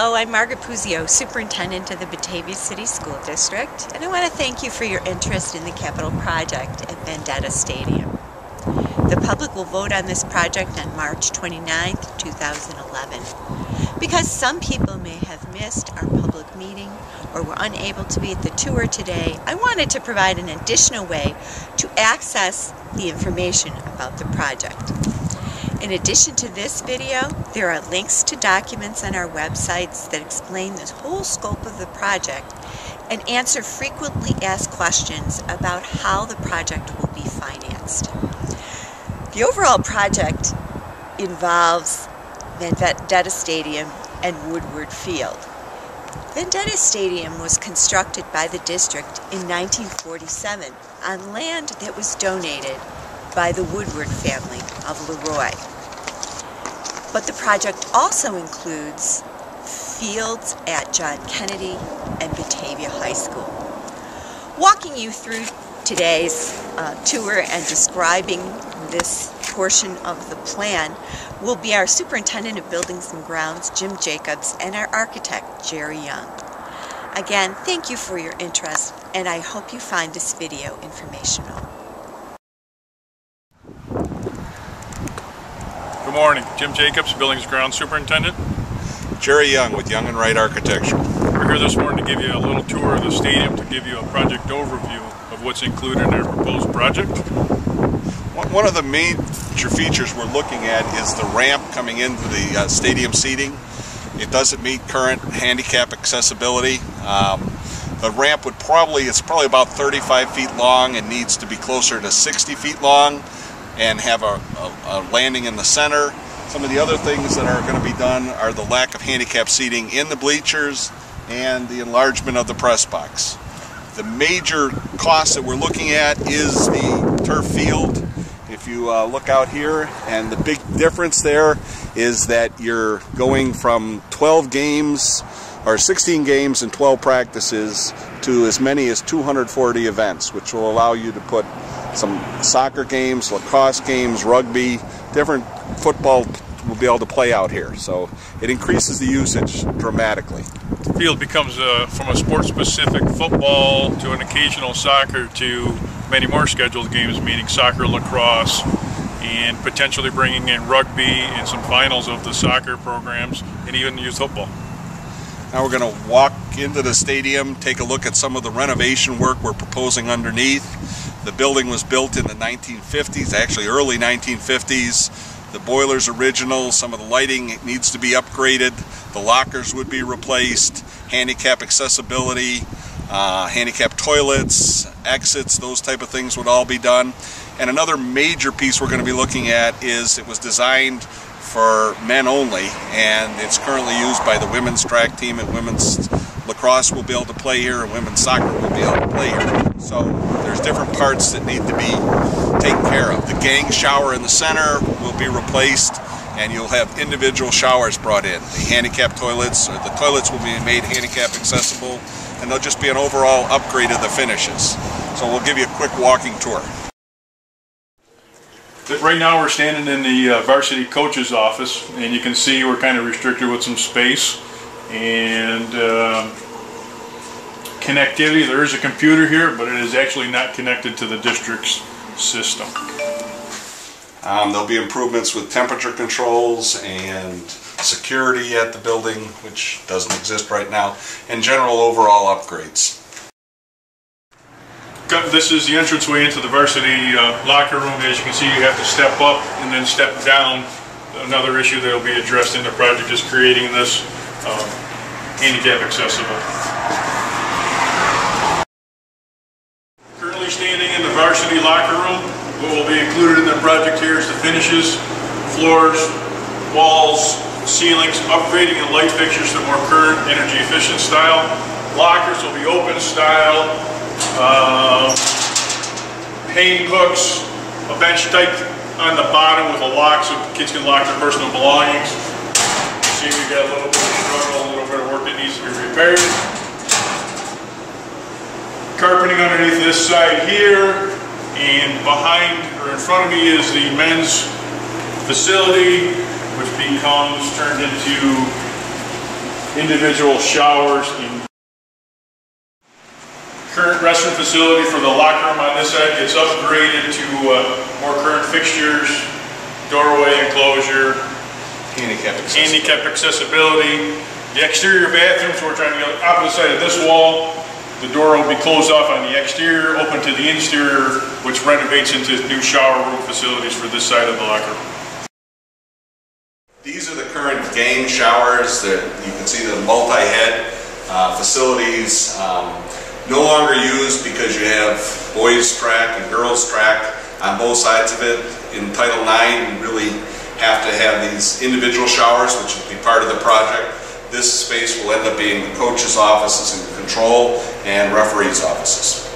Hello, I'm Margaret Puzio, Superintendent of the Batavia City School District, and I want to thank you for your interest in the capital project at Vendetta Stadium. The public will vote on this project on March 29, 2011. Because some people may have missed our public meeting or were unable to be at the tour today, I wanted to provide an additional way to access the information about the project. In addition to this video, there are links to documents on our websites that explain the whole scope of the project and answer frequently asked questions about how the project will be financed. The overall project involves Vendetta Stadium and Woodward Field. Vendetta Stadium was constructed by the district in 1947 on land that was donated by the Woodward family of Leroy. But the project also includes fields at John Kennedy and Batavia High School. Walking you through today's tour and describing this portion of the plan will be our Superintendent of Buildings and Grounds, Jim Jacobs, and our architect, Jerry Young. Again, thank you for your interest, and I hope you find this video informational. Good morning. Jim Jacobs, Buildings and Grounds Superintendent. Jerry Young with Young and Wright Architecture. We're here this morning to give you a little tour of the stadium, to give you a project overview of what's included in our proposed project. One of the major features we're looking at is the ramp coming into the stadium seating. It doesn't meet current handicap accessibility. The ramp it's probably about 35 feet long and needs to be closer to 60 feet long and have a landing in the center. Some of the other things that are going to be done are the lack of handicap seating in the bleachers and the enlargement of the press box. The major cost that we're looking at is the turf field. If you look out here, and the big difference there is that you're going from 12 games or 16 games and 12 practices to as many as 240 events, which will allow you to put some soccer games, lacrosse games, rugby, different football will be able to play out here. So it increases the usage dramatically. The field becomes from a sport-specific football to an occasional soccer to many more scheduled games, meaning soccer, lacrosse, and potentially bringing in rugby and some finals of the soccer programs, and even youth football. Now we're going to walk into the stadium, take a look at some of the renovation work we're proposing underneath. The building was built in the 1950s, actually early 1950s. The boiler's original, some of the lighting needs to be upgraded, the lockers would be replaced, handicap accessibility, handicap toilets, exits, those type of things would all be done. And another major piece we're going to be looking at is it was designed for men only, and it's currently used by the women's track team, and women's lacrosse will be able to play here, and women's soccer will be able to play here. So there's different parts that need to be taken care of. The gang shower in the center will be replaced, and you'll have individual showers brought in. The handicap toilets, or the toilets will be made handicap accessible, and there'll just be an overall upgrade of the finishes. So we'll give you a quick walking tour. Right now we're standing in the varsity coach's office, and you can see we're kind of restricted with some space and connectivity. There is a computer here, but it is actually not connected to the district's system. There'll be improvements with temperature controls and security at the building, which doesn't exist right now, and general overall upgrades. This is the entranceway into the varsity locker room. As you can see, you have to step up and then step down. Another issue that will be addressed in the project is creating this handicap accessible. Currently standing in the varsity locker room. What will be included in the project here is the finishes, floors, walls, ceilings, upgrading the light fixtures to more current energy efficient style. Lockers will be open style. Hanging hooks, a bench type on the bottom with a lock so kids can lock their personal belongings. See, we got a little bit of struggle, a little bit of work that needs to be repaired. Carpeting underneath this side here, and behind or in front of me is the men's facility, which becomes turned into individual showers. Current restroom facility for the locker room on this side gets upgraded to more current fixtures, doorway enclosure, handicap accessibility. The exterior bathrooms, we're trying to get opposite side of this wall. The door will be closed off on the exterior, open to the interior, which renovates into new shower room facilities for this side of the locker room. These are the current gang showers that you can see, the multi-head facilities. No longer used because you have boys track and girls track on both sides of it. In Title IX, you really have to have these individual showers, which will be part of the project. This space will end up being the coaches' offices and control and referees' offices.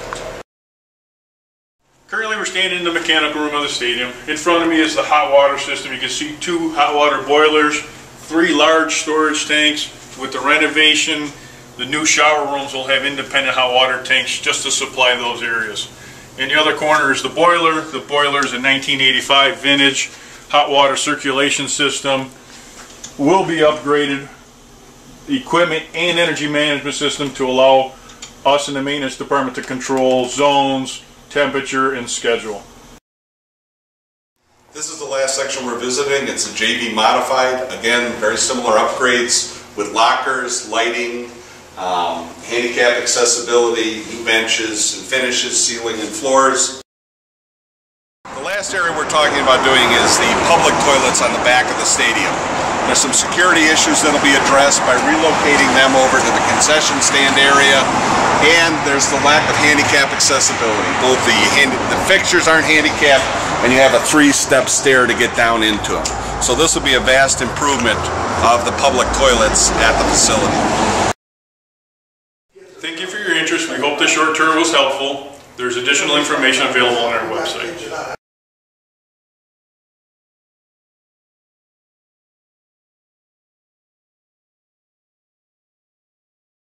Currently we're standing in the mechanical room of the stadium. In front of me is the hot water system. You can see 2 hot water boilers, 3 large storage tanks. With the renovation, the new shower rooms will have independent hot water tanks just to supply those areas. In the other corner is the boiler. The boiler is a 1985 vintage hot water circulation system. Will be upgraded equipment and energy management system to allow us in the maintenance department to control zones, temperature, and schedule. This is the last section we're visiting. It's a JV modified. Again, very similar upgrades with lockers, lighting, handicap accessibility, new benches and finishes, ceiling and floors. The last area we're talking about doing is the public toilets on the back of the stadium. There's some security issues that will be addressed by relocating them over to the concession stand area, and there's the lack of handicap accessibility. Both the fixtures aren't handicapped, and you have a 3-step stair to get down into them. So this will be a vast improvement of the public toilets at the facility. Thank you for your interest. We hope this short tour was helpful. There's additional information available on our website.